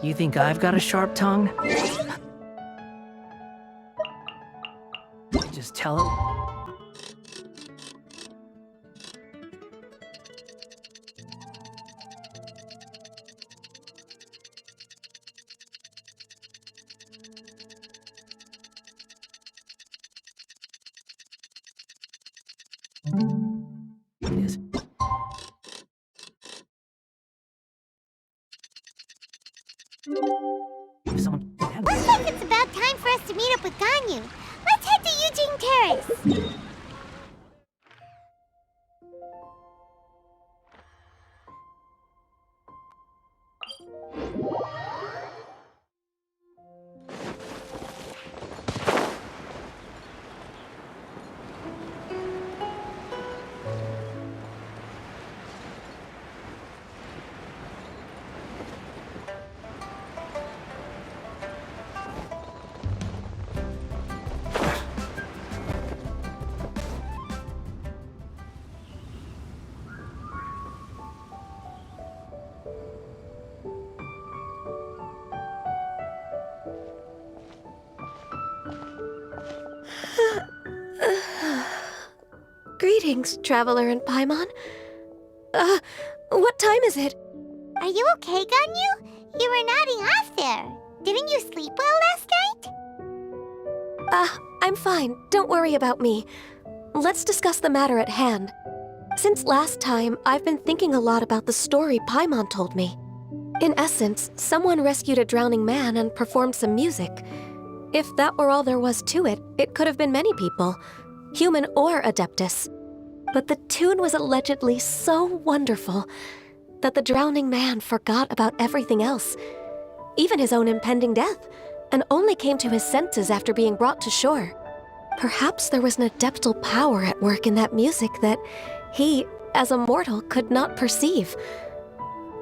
You think I've got a sharp tongue? Just tell him. Yes. If someone... Looks like it's about time for us to meet up with Ganyu. Let's head to Eugene Terrace. Greetings, Traveler and Paimon. What time is it? Are you okay, Ganyu? You were nodding off there. Didn't you sleep well last night? I'm fine. Don't worry about me. Let's discuss the matter at hand. Since last time, I've been thinking a lot about the story Paimon told me. In essence, someone rescued a drowning man and performed some music. If that were all there was to it, it could have been many people, human or Adeptus. But the tune was allegedly so wonderful that the drowning man forgot about everything else, even his own impending death, and only came to his senses after being brought to shore. Perhaps there was an adeptal power at work in that music that he, as a mortal, could not perceive.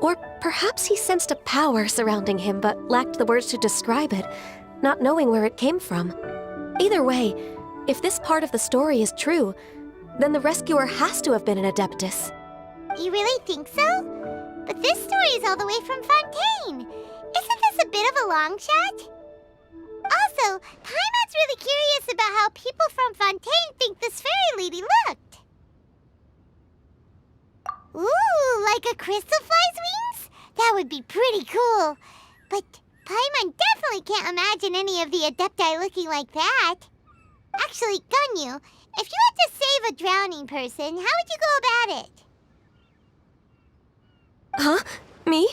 Or perhaps he sensed a power surrounding him but lacked the words to describe it, not knowing where it came from. Either way, if this part of the story is true, then the rescuer has to have been an Adeptus. You really think so? But this story is all the way from Fontaine. Isn't this a bit of a long shot? Also, Paimon's really curious about how people from Fontaine think this fairy lady looked. Ooh, like a crystal fly's wings? That would be pretty cool. But Paimon definitely can't imagine any of the Adepti looking like that. Actually, Ganyu, if you had to save a drowning person, how would you go about it? Huh? Me?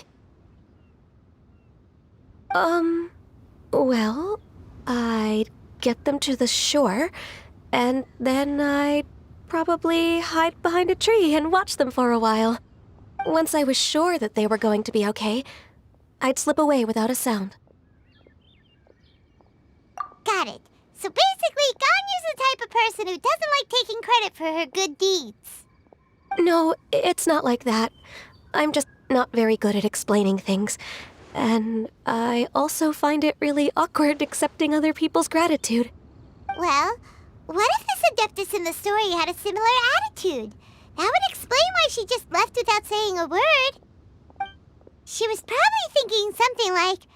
Well, I'd get them to the shore, and then I'd probably hide behind a tree and watch them for a while. Once I was sure that they were going to be okay, I'd slip away without a sound. Got it. So basically, Ganyu's the type of person who doesn't like taking credit for her good deeds. No, it's not like that. I'm just not very good at explaining things. And I also find it really awkward accepting other people's gratitude. Well, what if this Adeptus in the story had a similar attitude? That would explain why she just left without saying a word. She was probably thinking something like,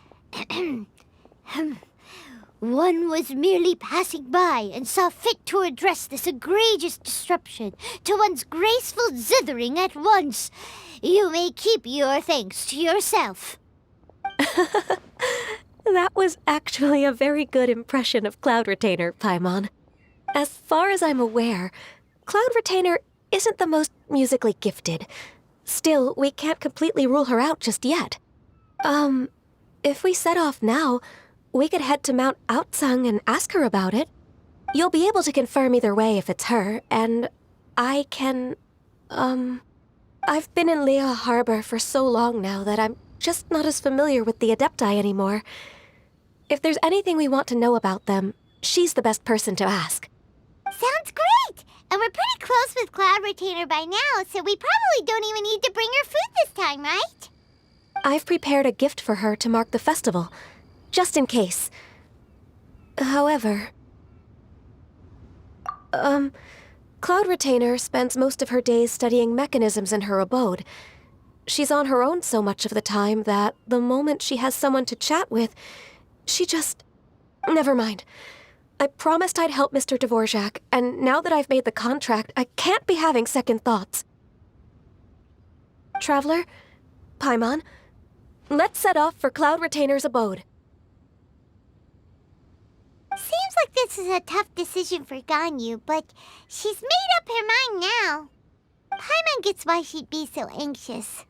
one was merely passing by and saw fit to address this egregious disruption to one's graceful zithering at once. You may keep your thanks to yourself. That was actually a very good impression of Cloud Retainer, Paimon. As far as I'm aware, Cloud Retainer isn't the most musically gifted. Still, we can't completely rule her out just yet. If we set off now, we could head to Mount Outsung and ask her about it. You'll be able to confirm either way if it's her, and I can, I've been in Lea Harbor for so long now that I'm just not as familiar with the Adepti anymore. If there's anything we want to know about them, she's the best person to ask. Sounds great! And we're pretty close with Cloud Retainer by now, so we probably don't even need to bring her food this time, right? I've prepared a gift for her to mark the festival, just in case. However, Cloud Retainer spends most of her days studying mechanisms in her abode. She's on her own so much of the time that the moment she has someone to chat with, she just... Never mind. I promised I'd help Mr. Dvorak, and now that I've made the contract, I can't be having second thoughts. Traveler, Paimon, let's set off for Cloud Retainer's abode. Seems like this is a tough decision for Ganyu, but she's made up her mind now. Paimon gets why she'd be so anxious.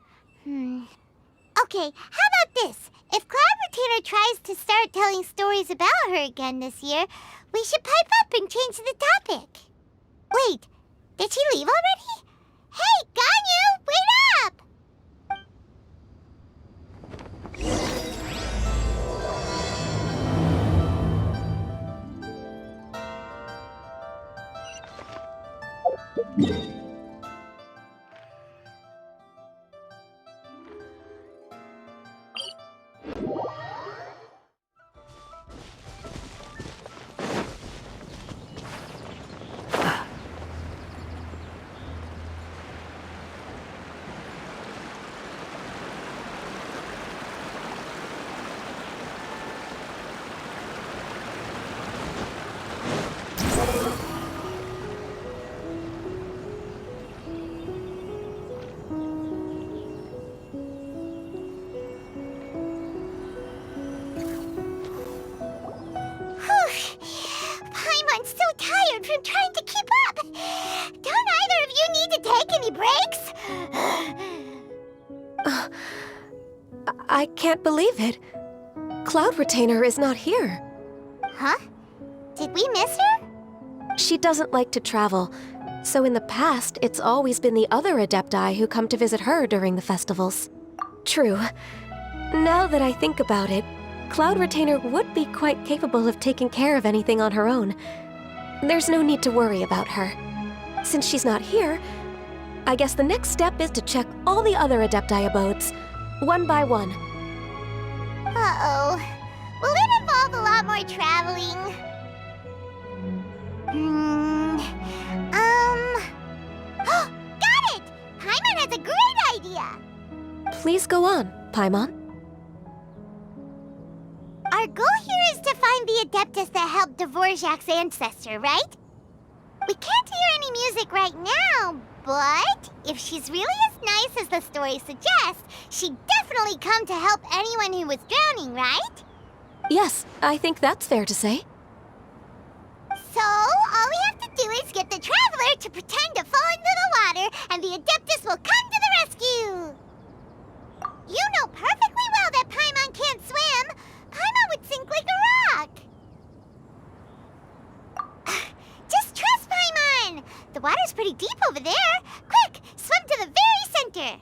Okay, how about this? If Cloud Retainer tries to start telling stories about her again this year, we should pipe up and change the topic. Wait, did she leave already? Hey, Ganyu, wait up! Paimon's so tired from trying to keep up. Don't either of you need to take any breaks? I can't believe it. Cloud Retainer is not here. Huh? Did we miss her? She doesn't like to travel, so in the past, it's always been the other Adepti who come to visit her during the festivals. True. Now that I think about it, Cloud Retainer would be quite capable of taking care of anything on her own. There's no need to worry about her. Since she's not here, I guess the next step is to check all the other Adepti abodes, one by one. Uh-oh. Will it involve a lot more traveling? Got it! Paimon has a great idea! Please go on, Paimon. Our goal here is to find the Adeptus that helped Dvorak's ancestor, right? We can't hear any music right now, but if she's really as nice as the story suggests, she'd definitely come to help anyone who was drowning, right? Yes, I think that's fair to say. So, all we have to do is get the Traveler to pretend to fall into the water, and the Adeptus will come to the rescue! You know perfectly well that Paimon can't swim! Paimon would sink like a rock! Just trust Paimon! The water's pretty deep over there! Quick, swim to the very center!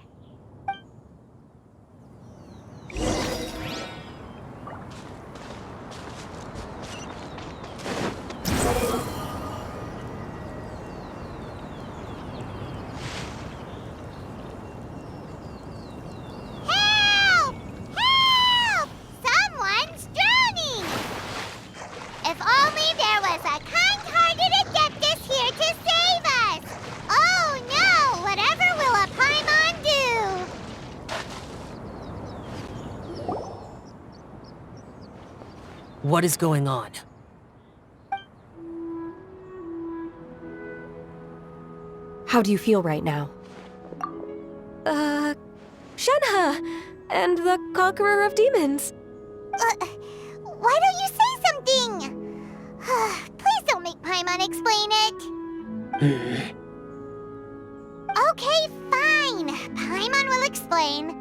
Help! Help! Someone's drowning! If only there was a kind-hearted Adeptus here to save us! Oh no! Whatever will a Paimon do? What is going on? How do you feel right now? Shenhe! And the Conqueror of Demons! Why don't you say something? Please don't make Paimon explain it. Okay, fine. Paimon will explain.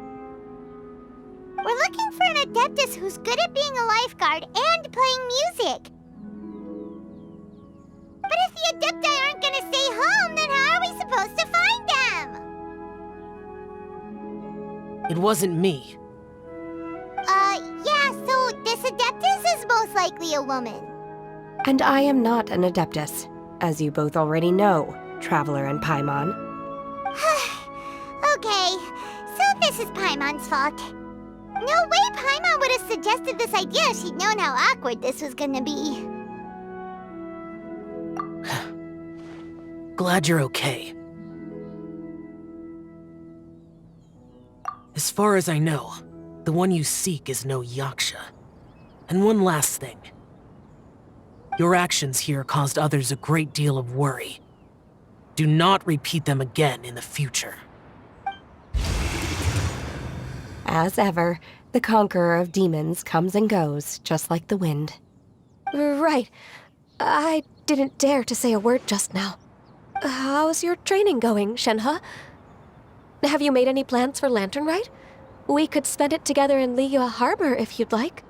We're looking for an Adeptus who's good at being a lifeguard and playing music. But if the Adepti aren't gonna stay home, then how are we supposed to find them? It wasn't me. Yeah, so this Adeptus is most likely a woman. And I am not an Adeptus, as you both already know, Traveler and Paimon. Okay, so this is Paimon's fault. No way Paimon would have suggested this idea if she'd known how awkward this was gonna be. Glad you're okay. As far as I know, the one you seek is no Yaksha. And one last thing. Your actions here caused others a great deal of worry. Do not repeat them again in the future. As ever, the conqueror of demons comes and goes, just like the wind. Right. I didn't dare to say a word just now. How's your training going, Shenhe? Have you made any plans for Lantern Rite? We could spend it together in Liyue Harbor if you'd like.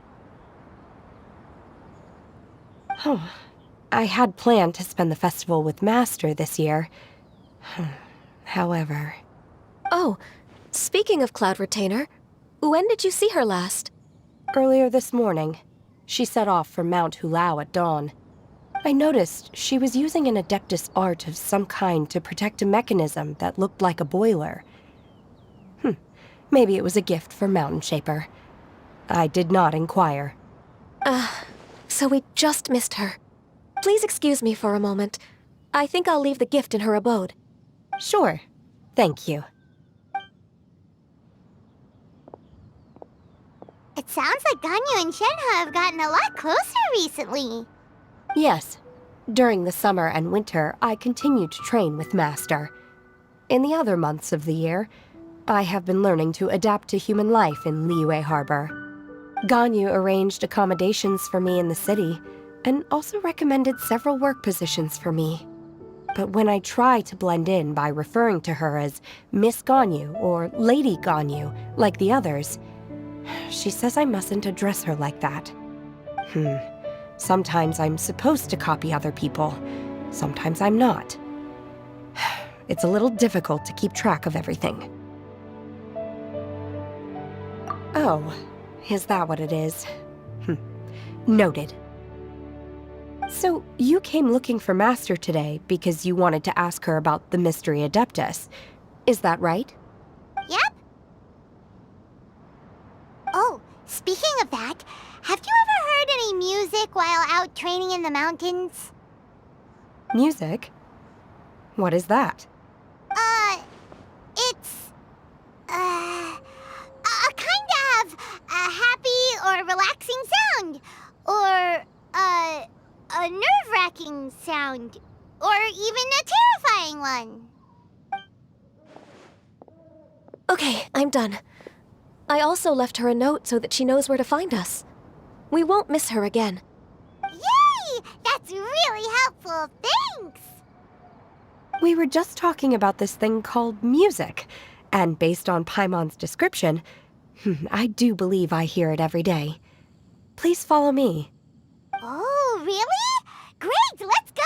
Oh, I had planned to spend the festival with Master this year. However... Oh, speaking of Cloud Retainer, when did you see her last? Earlier this morning, she set off for Mount Hulao at dawn. I noticed she was using an Adeptus art of some kind to protect a mechanism that looked like a boiler. Maybe it was a gift for Mountain Shaper. I did not inquire. So we just missed her. Please excuse me for a moment. I think I'll leave the gift in her abode. Sure. Thank you. It sounds like Ganyu and Shenhe have gotten a lot closer recently. Yes. During the summer and winter, I continued to train with Master. In the other months of the year, I have been learning to adapt to human life in Liyue Harbor. Ganyu arranged accommodations for me in the city, and also recommended several work positions for me. But when I try to blend in by referring to her as Miss Ganyu or Lady Ganyu, like the others, she says I mustn't address her like that. Sometimes I'm supposed to copy other people, sometimes I'm not. It's a little difficult to keep track of everything. Oh, is that what it is? Noted. So, you came looking for Master today because you wanted to ask her about the Mystery Adeptus. Is that right? Yep. Oh, speaking of that, have you ever heard any music while out training in the mountains? Music? What is that? It's... a kind of a happy or relaxing sound. Or, a nerve-wracking sound. Or even a terrifying one. Okay, I'm done. I also left her a note so that she knows where to find us. We won't miss her again. Yay! That's really helpful, thanks! We were just talking about this thing called music, and based on Paimon's description, I do believe I hear it every day. Please follow me. Oh, really? Great, let's go!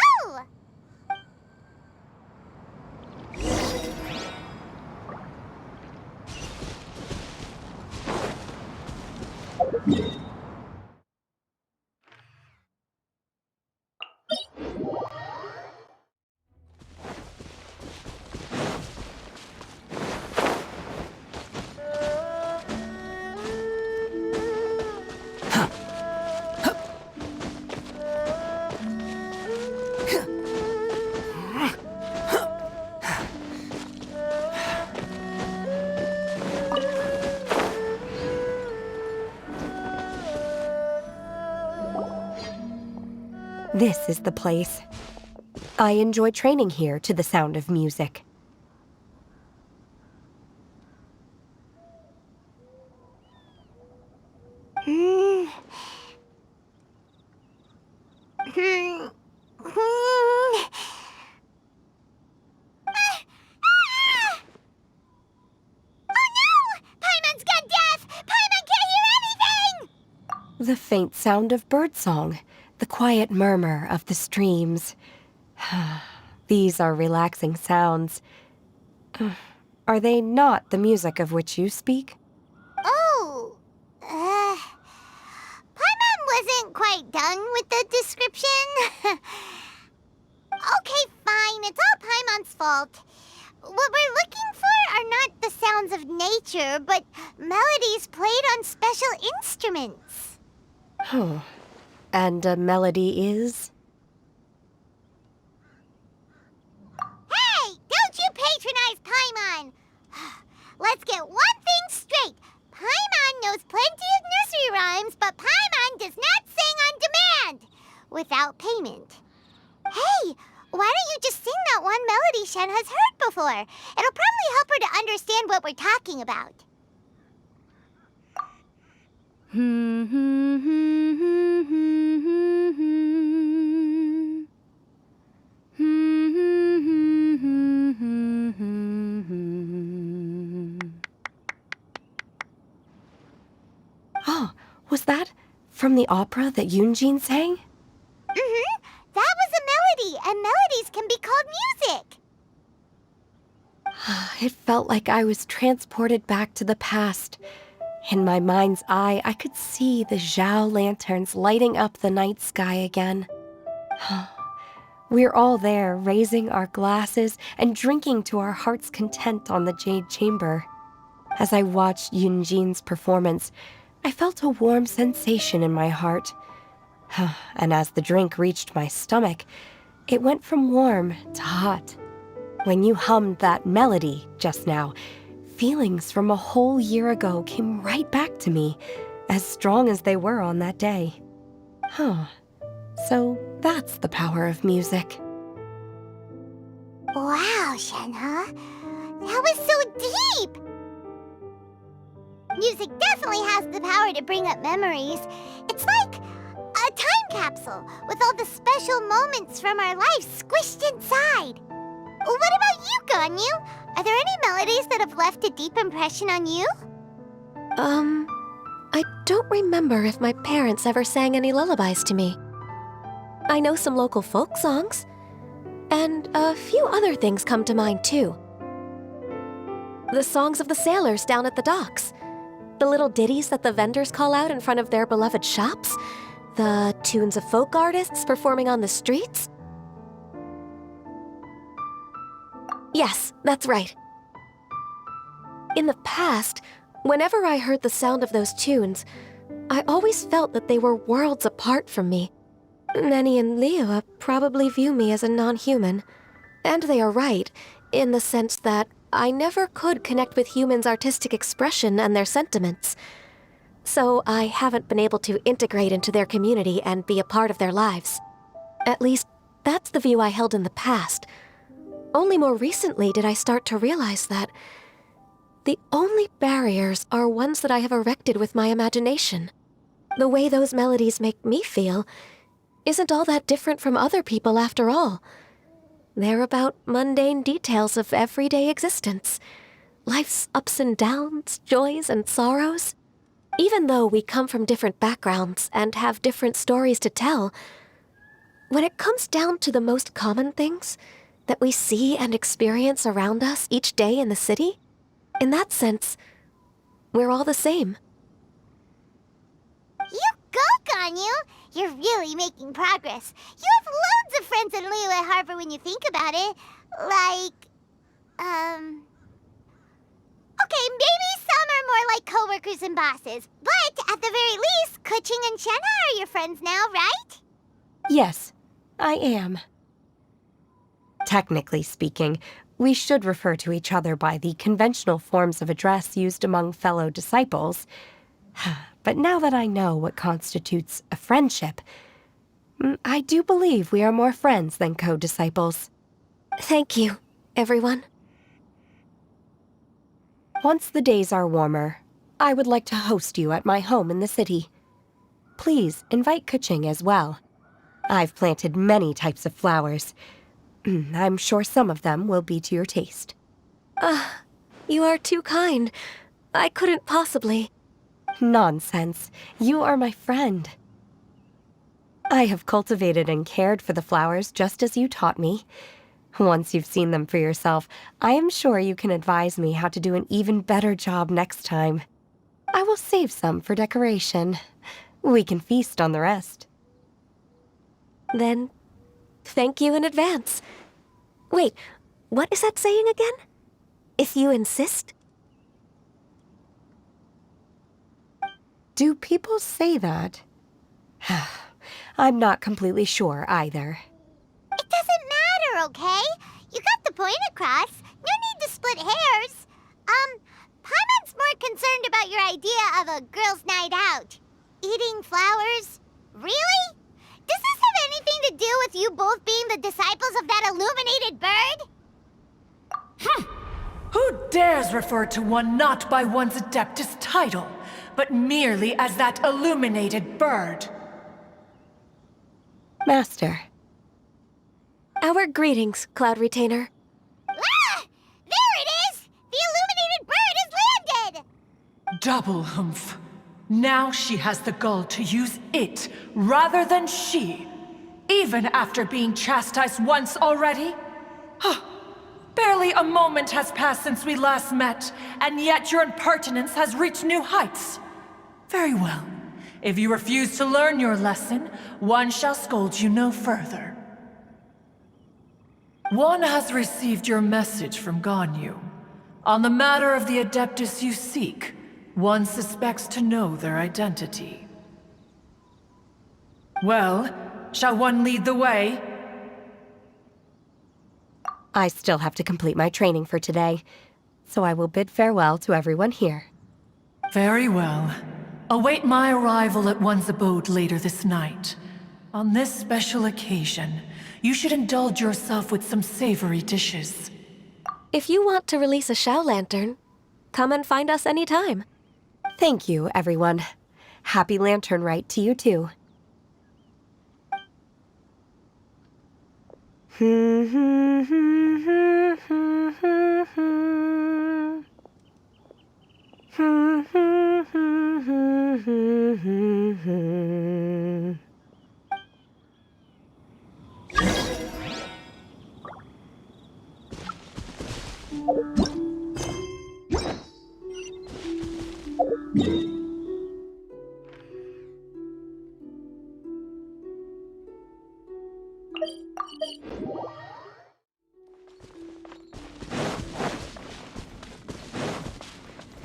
This is the place. I enjoy training here to the sound of music. The faint sound of birdsong, the quiet murmur of the streams. These are relaxing sounds. Are they not the music of which you speak? Oh, Paimon wasn't quite done with the description. Okay, fine, it's all Paimon's fault. What we're looking for are not the sounds of nature, but melodies played on special instruments. Oh, and a melody is? Hey, don't you patronize Paimon! let's get one thing straight. Paimon knows plenty of nursery rhymes, but Paimon does not sing on demand without payment. Hey, why don't you just sing that one melody Shen has heard before? It'll probably help her to understand what we're talking about. Oh, was that from the opera that Yunjin sang? Mm-hmm. That was a melody, and melodies can be called music. It felt like I was transported back to the past. In my mind's eye, I could see the Zhao lanterns lighting up the night sky again. We're all there, raising our glasses and drinking to our heart's content on the Jade Chamber. As I watched Yunjin's performance, I felt a warm sensation in my heart. And as the drink reached my stomach, it went from warm to hot. When you hummed that melody just now, feelings from a whole year ago came right back to me, as strong as they were on that day. So that's the power of music. Wow, Shenhe. That was so deep! Music definitely has the power to bring up memories. It's like a time capsule with all the special moments from our lives squished inside. What about you, Ganyu? Are there any melodies that have left a deep impression on you? I don't remember if my parents ever sang any lullabies to me. I know some local folk songs, and a few other things come to mind too. The songs of the sailors down at the docks, the little ditties that the vendors call out in front of their beloved shops, the tunes of folk artists performing on the streets. Yes, that's right. In the past, whenever I heard the sound of those tunes, I always felt that they were worlds apart from me. Nenny and Liyue probably view me as a non-human. And they are right, in the sense that I never could connect with humans' artistic expression and their sentiments. So I haven't been able to integrate into their community and be a part of their lives. At least, that's the view I held in the past. Only more recently did I start to realize that the only barriers are ones that I have erected with my imagination. The way those melodies make me feel isn't all that different from other people after all. They're about mundane details of everyday existence, life's ups and downs, joys and sorrows. Even though we come from different backgrounds and have different stories to tell, when it comes down to the most common things that we see and experience around us each day in the city, in that sense, we're all the same. You go, Ganyu! You're really making progress. You have loads of friends in Liyue Harbor when you think about it. Okay, maybe some are more like coworkers and bosses. But at the very least, Keqing and Shenhe are your friends now, right? Yes, I am. Technically speaking, we should refer to each other by the conventional forms of address used among fellow disciples. But now that I know what constitutes a friendship, I do believe we are more friends than co-disciples. Thank you, everyone. Once the days are warmer, I would like to host you at my home in the city. Please invite Keqing as well. I've planted many types of flowers. I'm sure some of them will be to your taste. You are too kind. I couldn't possibly. Nonsense. You are my friend. I have cultivated and cared for the flowers just as you taught me. Once you've seen them for yourself, I am sure you can advise me how to do an even better job next time. I will save some for decoration. We can feast on the rest. Then, thank you in advance. Wait, what is that saying again? If you insist? Do people say that? I'm not completely sure either. It doesn't matter, okay? You got the point across. No need to split hairs. more concerned about your idea of a girls' night out. Eating flowers? Really? Does this have anything to do with you both being the disciples of that illuminated bird? Who dares refer to one not by one's Adeptus title, but merely as that illuminated bird? Master. Our greetings, Cloud Retainer. Ah! There it is! The illuminated bird has landed! Double humph. Now she has the gall to use it rather than she, even after being chastised once already? Barely a moment has passed since we last met, and yet your impertinence has reached new heights. Very well. If you refuse to learn your lesson, one shall scold you no further. One has received your message from Ganyu. On the matter of the Adeptus you seek, one suspects to know their identity. Well, shall one lead the way? I still have to complete my training for today, so I will bid farewell to everyone here. Very well. Await my arrival at one's abode later this night. On this special occasion, you should indulge yourself with some savory dishes. If you want to release a Shao Lantern, come and find us anytime. Thank you, everyone. Happy Lantern Rite to you too.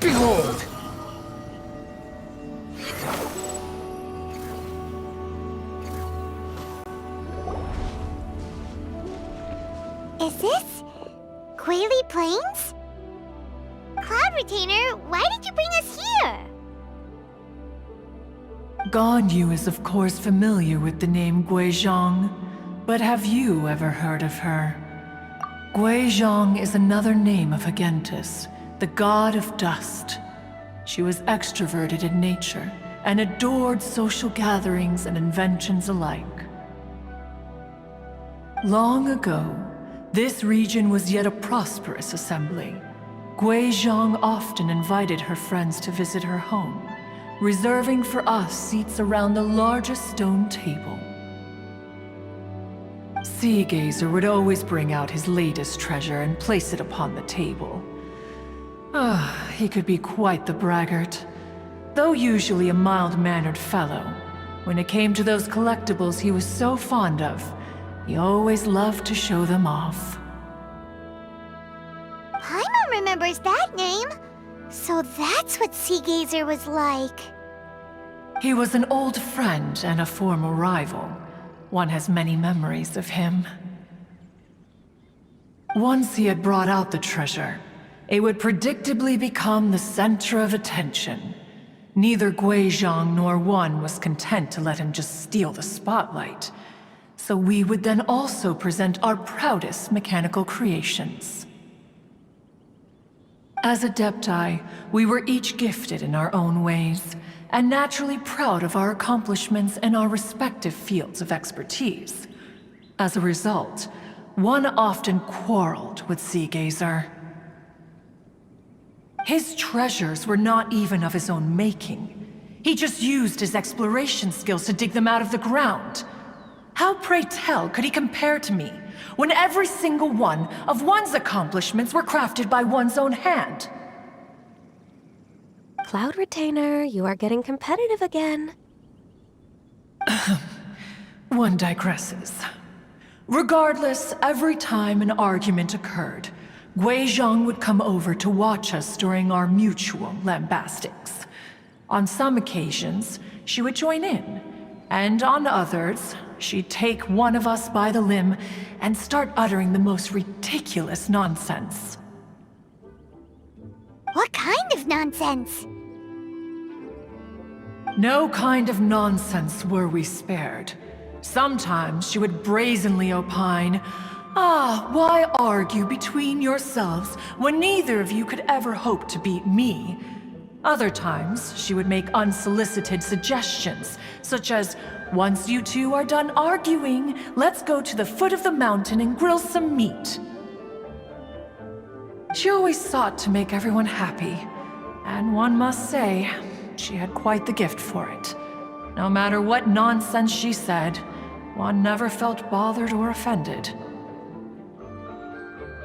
Behold! Is this Quaily Plains? Cloud Retainer, why did you bring us here? Ganyu is of course familiar with the name Guizhong, but have you ever heard of her? Guizhong is another name of Agentis, the god of dust. She was extroverted in nature and adored social gatherings and inventions alike. Long ago, this region was yet a prosperous assembly. Guizhong often invited her friends to visit her home, reserving for us seats around the largest stone table. Sea Gazer would always bring out his latest treasure and place it upon the table. He could be quite the braggart. Though usually a mild-mannered fellow, when it came to those collectibles he was so fond of, he always loved to show them off. Paimon remembers that name. So that's what Sea Gazer was like. He was an old friend and a former rival. One has many memories of him. Once he had brought out the treasure, it would predictably become the center of attention. Neither Guizhong nor one was content to let him just steal the spotlight. So we would then also present our proudest mechanical creations. As Adepti, we were each gifted in our own ways, and naturally proud of our accomplishments in our respective fields of expertise. As a result, one often quarreled with Sea Gazer. His treasures were not even of his own making. He just used his exploration skills to dig them out of the ground. How, pray tell, could he compare to me, when every single one of one's accomplishments were crafted by one's own hand? Cloud Retainer, you are getting competitive again. One digresses. Regardless, every time an argument occurred, Guizhong would come over to watch us during our mutual lambastics. On some occasions, she would join in, and on others, she'd take one of us by the limb and start uttering the most ridiculous nonsense. What kind of nonsense? No kind of nonsense were we spared. Sometimes she would brazenly opine, why argue between yourselves when neither of you could ever hope to beat me? Other times, she would make unsolicited suggestions, such as, once you two are done arguing, let's go to the foot of the mountain and grill some meat. She always sought to make everyone happy, and one must say, she had quite the gift for it. No matter what nonsense she said, one never felt bothered or offended.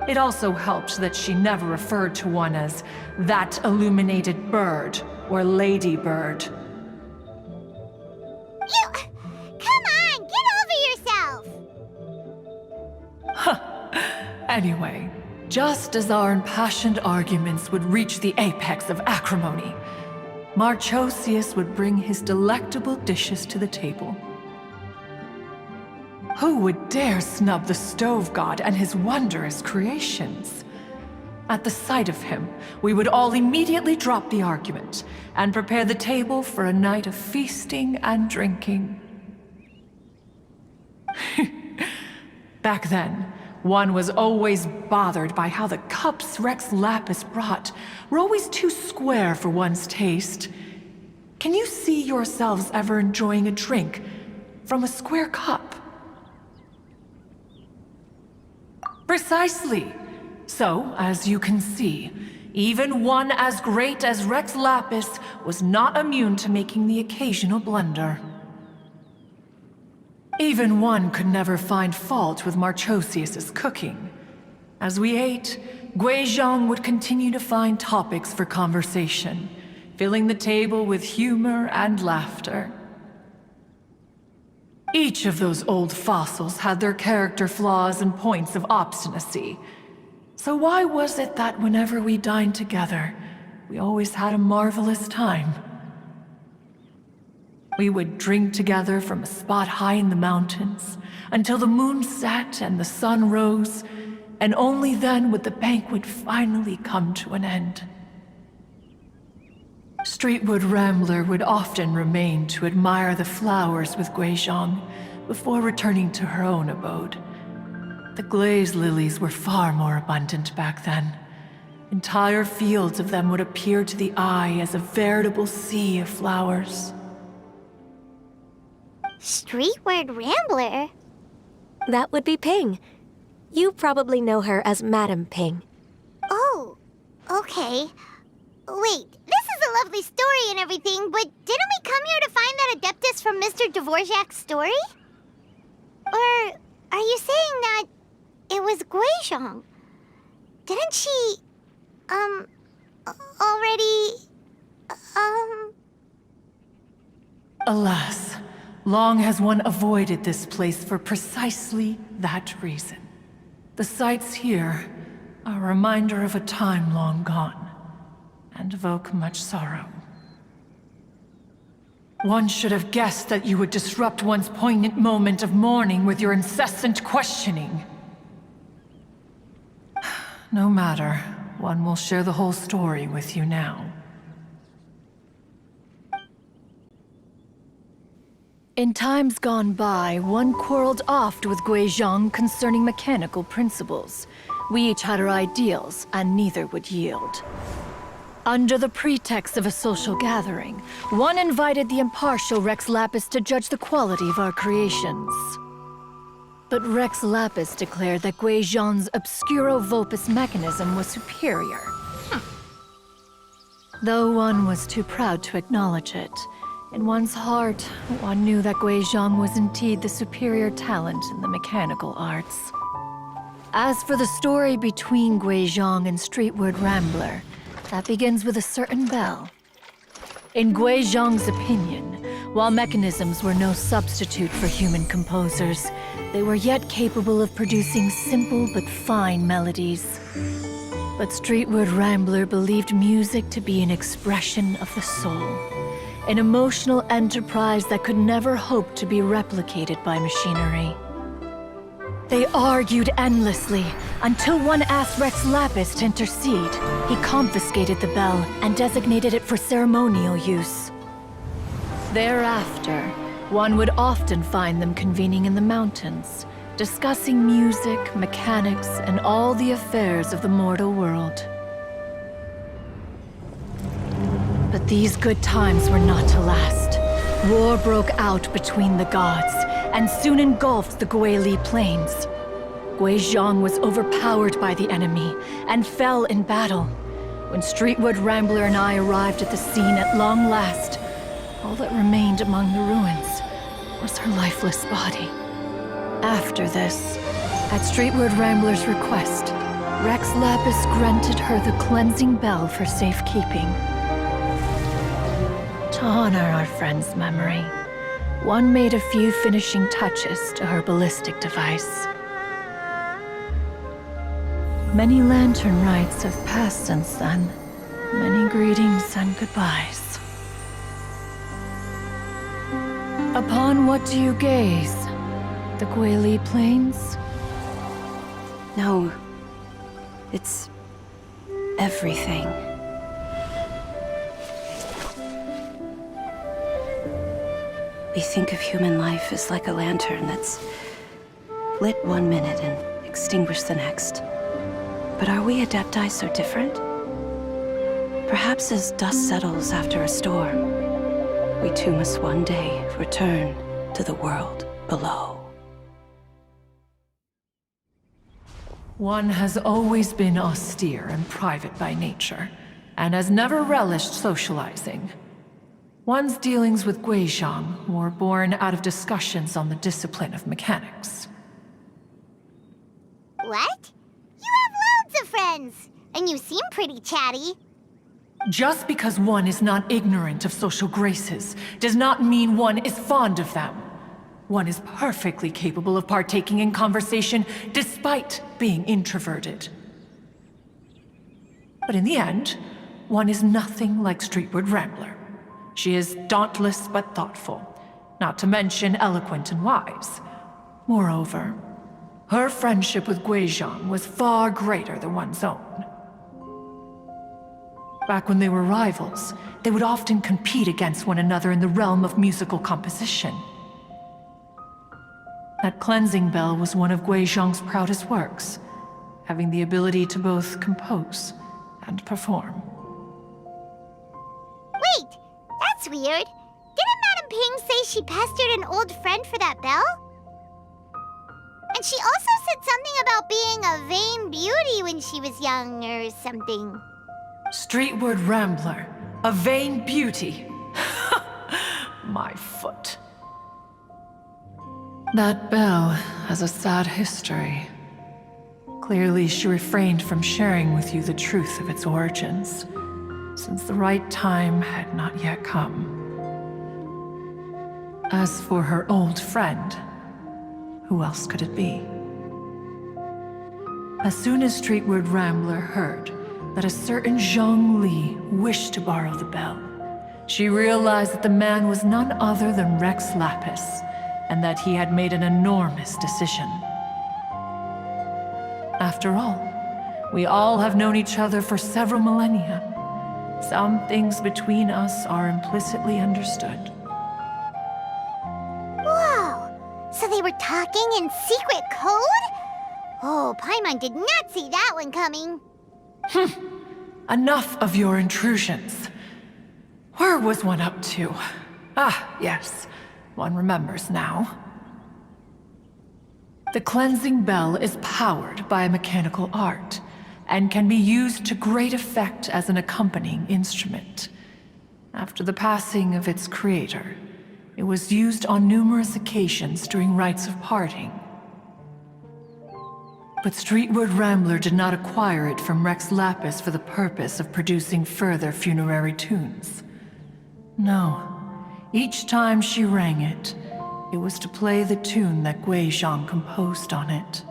It also helped that she never referred to one as that illuminated bird or ladybird. Come on, get over yourself! Anyway, just as our impassioned arguments would reach the apex of acrimony, Marchosius would bring his delectable dishes to the table. Who would dare snub the stove god and his wondrous creations? At the sight of him, we would all immediately drop the argument and prepare the table for a night of feasting and drinking. Back then, one was always bothered by how the cups Rex Lapis brought were always too square for one's taste. Can you see yourselves ever enjoying a drink from a square cup? Precisely. So, as you can see, even one as great as Rex Lapis was not immune to making the occasional blunder. Even one could never find fault with Marchosius's cooking. As we ate, Guizhong would continue to find topics for conversation, filling the table with humor and laughter. Each of those old fossils had their character flaws and points of obstinacy. So why was it that whenever we dined together, we always had a marvelous time? We would drink together from a spot high in the mountains, until the moon set and the sun rose, and only then would the banquet finally come to an end. Streetwood Rambler would often remain to admire the flowers with Guizhong before returning to her own abode. The glaze lilies were far more abundant back then. Entire fields of them would appear to the eye as a veritable sea of flowers. Streetward Rambler? That would be Ping. You probably know her as Madam Ping. Oh, okay. Wait, this is a lovely story and everything, but didn't we come here to find that Adeptus from Mr. Dvorak's story? Or are you saying that it was Guizhong? Didn't she, already, Alas, long has one avoided this place for precisely that reason. The sights here are a reminder of a time long gone, and evoke much sorrow. One should have guessed that you would disrupt one's poignant moment of mourning with your incessant questioning. No matter, one will share the whole story with you now. In times gone by, one quarreled oft with Guizhong concerning mechanical principles. We each had our ideals, and neither would yield. Under the pretext of a social gathering, one invited the impartial Rex Lapis to judge the quality of our creations. But Rex Lapis declared that Guizhong's Obscuro Vulpus mechanism was superior. Though one was too proud to acknowledge it, in one's heart, one knew that Guizhong was indeed the superior talent in the mechanical arts. As for the story between Guizhong and Streetward Rambler, that begins with a certain bell. In Guizhong's opinion, while mechanisms were no substitute for human composers, they were yet capable of producing simple but fine melodies. But Streetward Rambler believed music to be an expression of the soul, an emotional enterprise that could never hope to be replicated by machinery. They argued endlessly, until one asked Rex Lapis to intercede. He confiscated the bell and designated it for ceremonial use. Thereafter, one would often find them convening in the mountains, discussing music, mechanics, and all the affairs of the mortal world. But these good times were not to last. War broke out between the gods, and soon engulfed the Guili Plains. Guizhong was overpowered by the enemy, and fell in battle. When Streetwood Rambler and I arrived at the scene at long last, all that remained among the ruins was her lifeless body. After this, at Streetwood Rambler's request, Rex Lapis granted her the cleansing bell for safekeeping. To honor our friend's memory, one made a few finishing touches to her ballistic device. Many lantern rites have passed since then. Many greetings and goodbyes. Upon what do you gaze? The Guili Plains? No. It's everything. We think of human life as like a lantern that's lit one minute and extinguished the next. But are we Adepti so different? Perhaps as dust settles after a storm, we too must one day return to the world below. One has always been austere and private by nature, and has never relished socializing. One's dealings with Guizhong were born out of discussions on the discipline of mechanics. What? You have loads of friends, and you seem pretty chatty. Just because one is not ignorant of social graces does not mean one is fond of them. One is perfectly capable of partaking in conversation despite being introverted. But in the end, one is nothing like Streetwood Rambler. She is dauntless but thoughtful, not to mention eloquent and wise. Moreover, her friendship with Guizhong was far greater than one's own. Back when they were rivals, they would often compete against one another in the realm of musical composition. That cleansing bell was one of Guizhong's proudest works, having the ability to both compose and perform. Wait, that's weird. Didn't Madame Ping say she pestered an old friend for that bell? And she also said something about being a vain beauty when she was young or something. Streetward Rambler, a vain beauty. My foot. That bell has a sad history. Clearly, she refrained from sharing with you the truth of its origins, since the right time had not yet come. As for her old friend, who else could it be? As soon as Streetward Rambler heard that a certain Zhang Li wished to borrow the bell, she realized that the man was none other than Rex Lapis, and that he had made an enormous decision. After all, we all have known each other for several millennia. Some things between us are implicitly understood. Whoa! So they were talking in secret code? Oh, Paimon did not see that one coming. Enough of your intrusions. Where was one up to? Ah, yes. One remembers now. The cleansing bell is powered by a mechanical art, and can be used to great effect as an accompanying instrument. After the passing of its creator, it was used on numerous occasions during rites of parting. But Streetward Rambler did not acquire it from Rex Lapis for the purpose of producing further funerary tunes. No. Each time she rang it, it was to play the tune that Guizhong composed on it.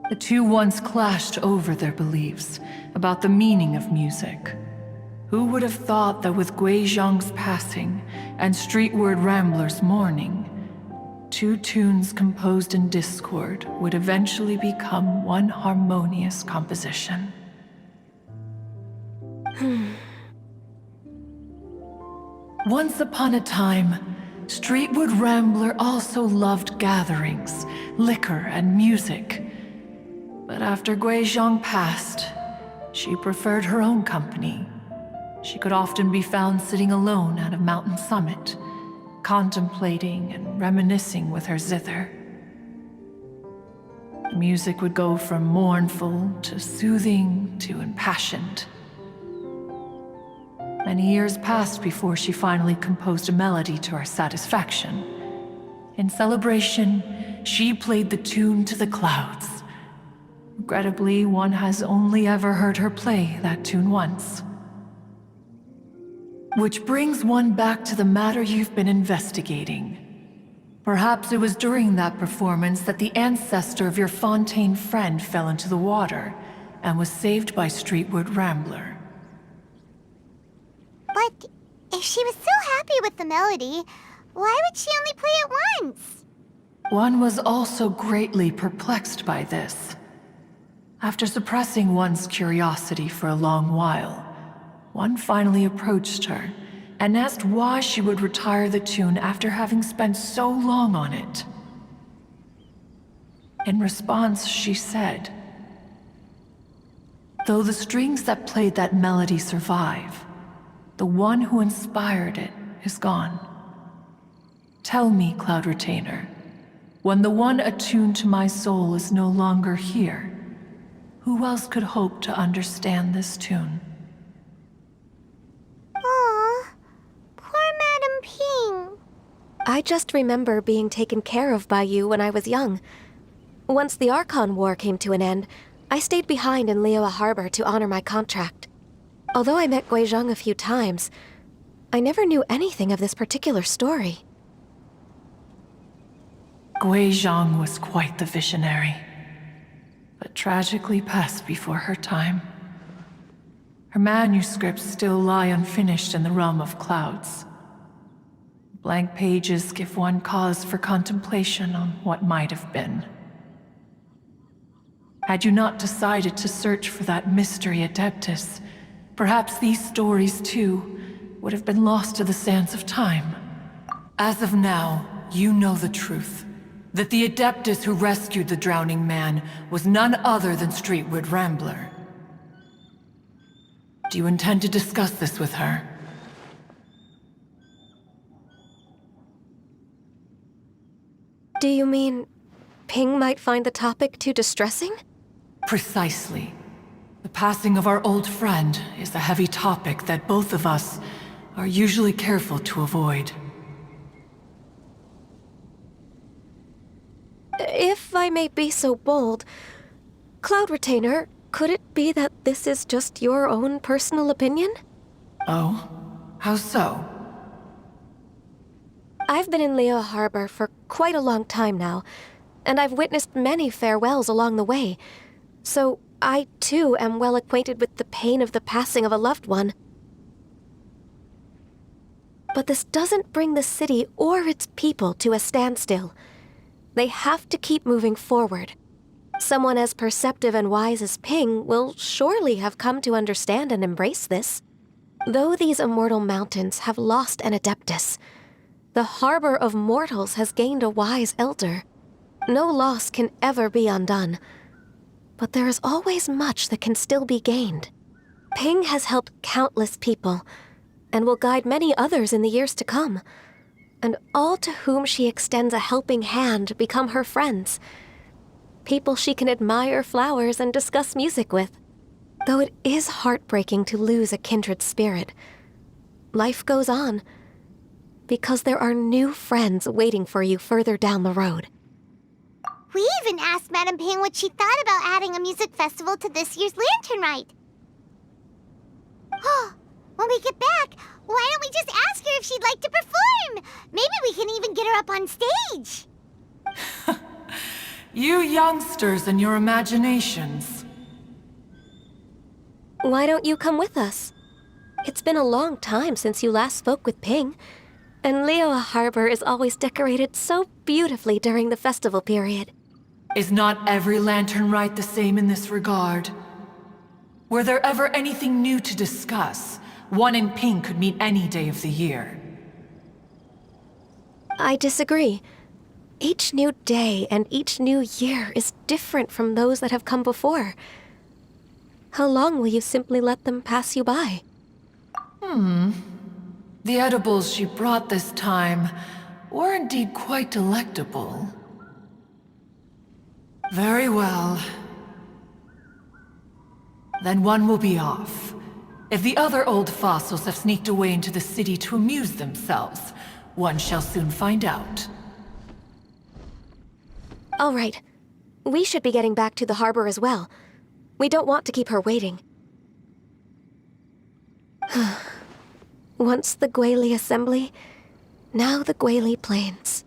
The two once clashed over their beliefs about the meaning of music. Who would have thought that with Guizhong's passing and Streetward Rambler's mourning, two tunes composed in discord would eventually become one harmonious composition. Once upon a time, Streetwood Rambler also loved gatherings, liquor, and music. But after Guizhong passed, she preferred her own company. She could often be found sitting alone at a mountain summit, contemplating and reminiscing with her zither. The music would go from mournful to soothing to impassioned. Many years passed before she finally composed a melody to her satisfaction. In celebration, she played the tune to the clouds. Regrettably, one has only ever heard her play that tune once. Which brings one back to the matter you've been investigating. Perhaps it was during that performance that the ancestor of your Fontaine friend fell into the water and was saved by Streetwood Rambler. But if she was so happy with the melody, why would she only play it once? One was also greatly perplexed by this. After suppressing one's curiosity for a long while, one finally approached her and asked why she would retire the tune after having spent so long on it. In response, she said, "Though the strings that played that melody survive, the one who inspired it is gone. Tell me, Cloud Retainer, when the one attuned to my soul is no longer here, who else could hope to understand this tune?" Aw, poor Madame Ping. I just remember being taken care of by you when I was young. Once the Archon War came to an end, I stayed behind in Liyue Harbor to honor my contract. Although I met Guizhong a few times, I never knew anything of this particular story. Guizhong was quite the visionary, but tragically passed before her time. Her manuscripts still lie unfinished in the realm of clouds. Blank pages give one cause for contemplation on what might have been. Had you not decided to search for that mystery Adeptus, perhaps these stories, too, would have been lost to the sands of time. As of now, you know the truth. That the Adeptus who rescued the drowning man was none other than Streetwood Rambler. Do you intend to discuss this with her? Do you mean Ping might find the topic too distressing? Precisely. The passing of our old friend is a heavy topic that both of us are usually careful to avoid. If I may be so bold, Cloud Retainer, could it be that this is just your own personal opinion? Oh? How so? I've been in Liyue Harbor for quite a long time now, and I've witnessed many farewells along the way, so I too am well acquainted with the pain of the passing of a loved one. But this doesn't bring the city or its people to a standstill. They have to keep moving forward. Someone as perceptive and wise as Ping will surely have come to understand and embrace this. Though these immortal mountains have lost an Adeptus, the harbor of mortals has gained a wise elder. No loss can ever be undone, but there is always much that can still be gained. Ping has helped countless people, and will guide many others in the years to come. And all to whom she extends a helping hand become her friends. People she can admire flowers and discuss music with. Though it is heartbreaking to lose a kindred spirit, life goes on, because there are new friends waiting for you further down the road. We even asked Madame Ping what she thought about adding a music festival to this year's Lantern Rite. When we get back, why don't we just ask her if she'd like to perform? Maybe we can even get her up on stage. You youngsters and your imaginations. Why don't you come with us? It's been a long time since you last spoke with Ping, And Liyue Harbor is always decorated so beautifully during the festival period. Is not every lantern rite the same in this regard? Were there ever anything new to discuss? One in pink could meet any day of the year. I disagree. Each new day and each new year is different from those that have come before. How long will you simply let them pass you by? The edibles she brought this time were indeed quite delectable. Very well. Then one will be off. If the other old fossils have sneaked away into the city to amuse themselves, one shall soon find out. All right. We should be getting back to the harbor as well. We don't want to keep her waiting. Once the Guili Assembly, now the Guili Plains.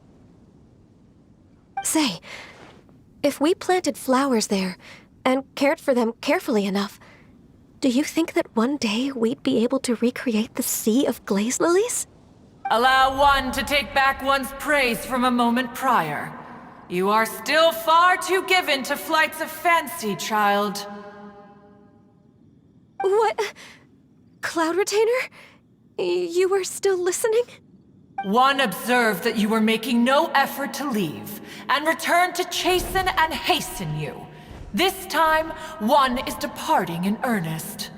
Say, if we planted flowers there and cared for them carefully enough, do you think that one day we'd be able to recreate the Sea of Glaze Lilies? Allow one to take back one's praise from a moment prior. You are still far too given to flights of fancy, child. What? Cloud Retainer? You were still listening? One observed that you were making no effort to leave, and returned to chasten and hasten you. This time, one is departing in earnest.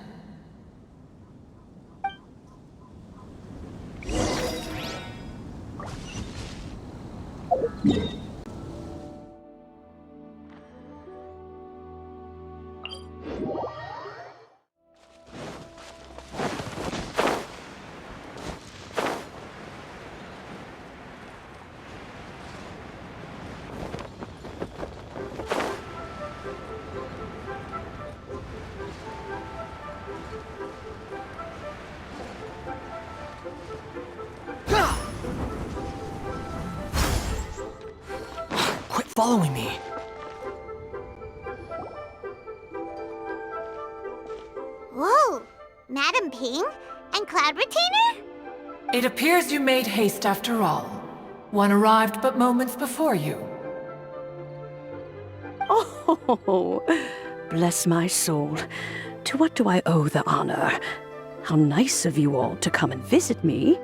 Quit following me. Whoa! Madam Ping? And Cloud Retainer? It appears you made haste after all. One arrived but moments before you. Oh, bless my soul. To what do I owe the honor? How nice of you all to come and visit me.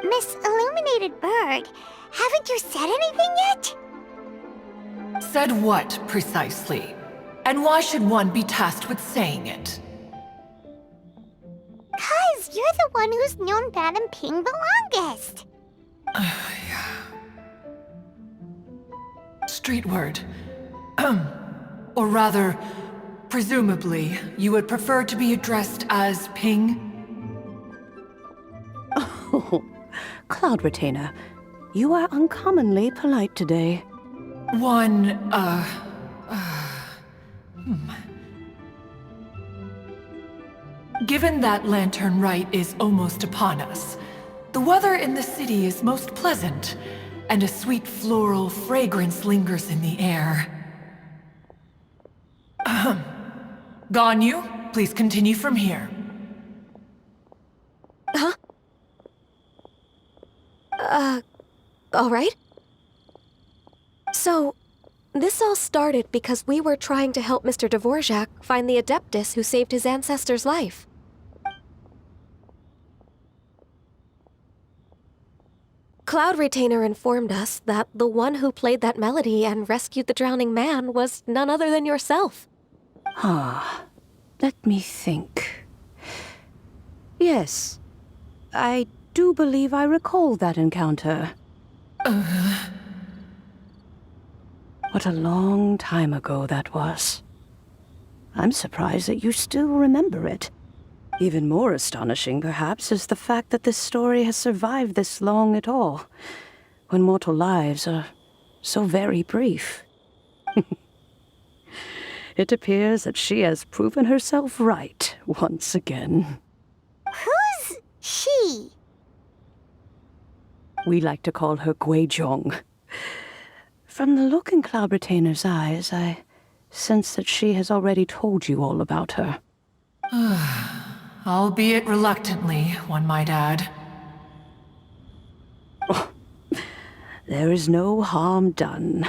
Miss Illuminated Bird, haven't you said anything yet? Said what, precisely? And why should one be tasked with saying it? 'Cause you're the one who's known Madam Ping the longest. Street word. Or rather, presumably, you would prefer to be addressed as Ping? Oh, Cloud Retainer, you are uncommonly polite today. Given that lantern rite is almost upon us, the weather in the city is most pleasant, and a sweet floral fragrance lingers in the air. Ganyu, please continue from here. Huh? All right. So, this all started because we were trying to help Mr. Dvorak find the Adeptus who saved his ancestor's life. Cloud Retainer informed us that the one who played that melody and rescued the drowning man was none other than yourself. Let me think. Yes, I do believe I recall that encounter. What a long time ago that was. I'm surprised that you still remember it. Even more astonishing, perhaps, is the fact that this story has survived this long at all, when mortal lives are so very brief. It appears that she has proven herself right once again. Who's she? We like to call her Guizhong. From the look in Cloud Retainer's eyes, I sense that she has already told you all about her. Albeit reluctantly, one might add. there is no harm done.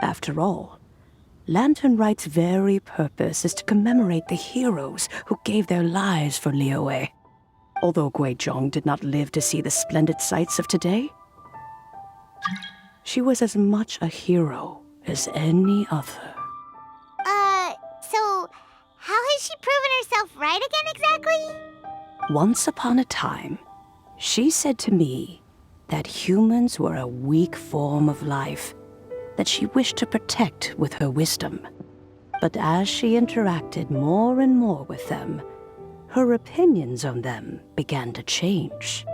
After all, Lantern Right's very purpose is to commemorate the heroes who gave their lives for Liyue. Although Guizhong did not live to see the splendid sights of today, she was as much a hero as any other. So how has she proven herself right again exactly? Once upon a time, she said to me that humans were a weak form of life that she wished to protect with her wisdom. But as she interacted more and more with them, her opinions on them began to change.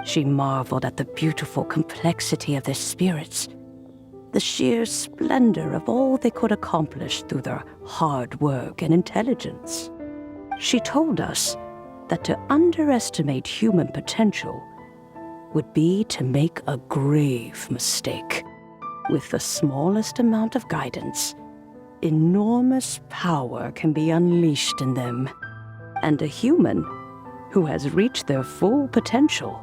She marveled at the beautiful complexity of their spirits, the sheer splendor of all they could accomplish through their hard work and intelligence. She told us that to underestimate human potential would be to make a grave mistake. With the smallest amount of guidance, enormous power can be unleashed in them, and a human who has reached their full potential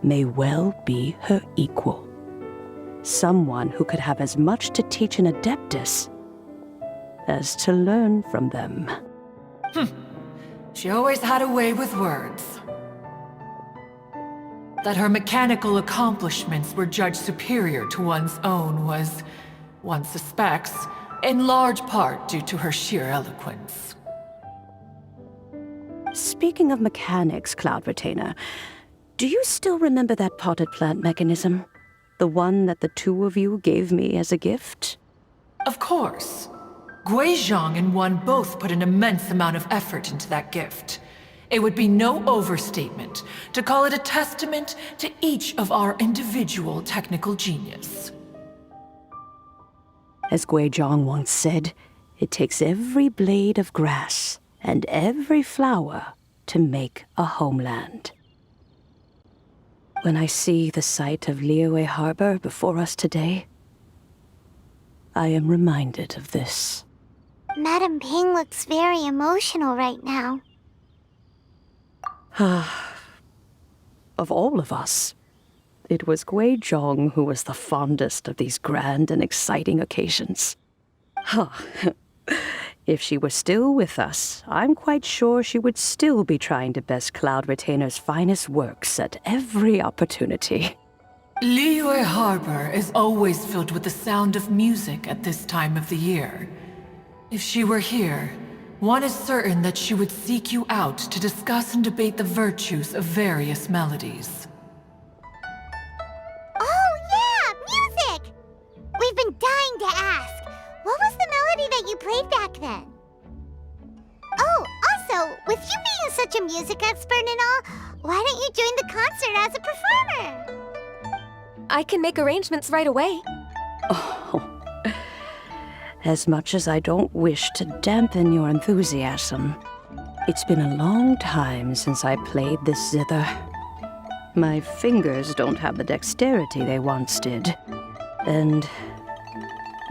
may well be her equal. Someone who could have as much to teach an Adeptus as to learn from them. She always had a way with words. That her mechanical accomplishments were judged superior to one's own was, one suspects, in large part due to her sheer eloquence. Speaking of mechanics, Cloud Retainer, do you still remember that potted plant mechanism? The one that the two of you gave me as a gift? Of course. Guizhong and One both put an immense amount of effort into that gift. It would be no overstatement to call it a testament to each of our individual technical genius. As Guizhong once said, it takes every blade of grass and every flower to make a homeland. When I see the sight of Liyue Harbor before us today, I am reminded of this. Madame Ping looks very emotional right now. Of all of us, it was Guizhong who was the fondest of these grand and exciting occasions. If she were still with us, I'm quite sure she would still be trying to best Cloud Retainer's finest works at every opportunity. Liyue Harbor is always filled with the sound of music at this time of the year. If she were here, one is certain that she would seek you out to discuss and debate the virtues of various melodies. Oh yeah, music! We've been dying to ask. What was the melody that you played back then? Oh, also, with you being such a music expert and all, why don't you join the concert as a performer? I can make arrangements right away. Oh, as much as I don't wish to dampen your enthusiasm, it's been a long time since I played this zither. My fingers don't have the dexterity they once did, and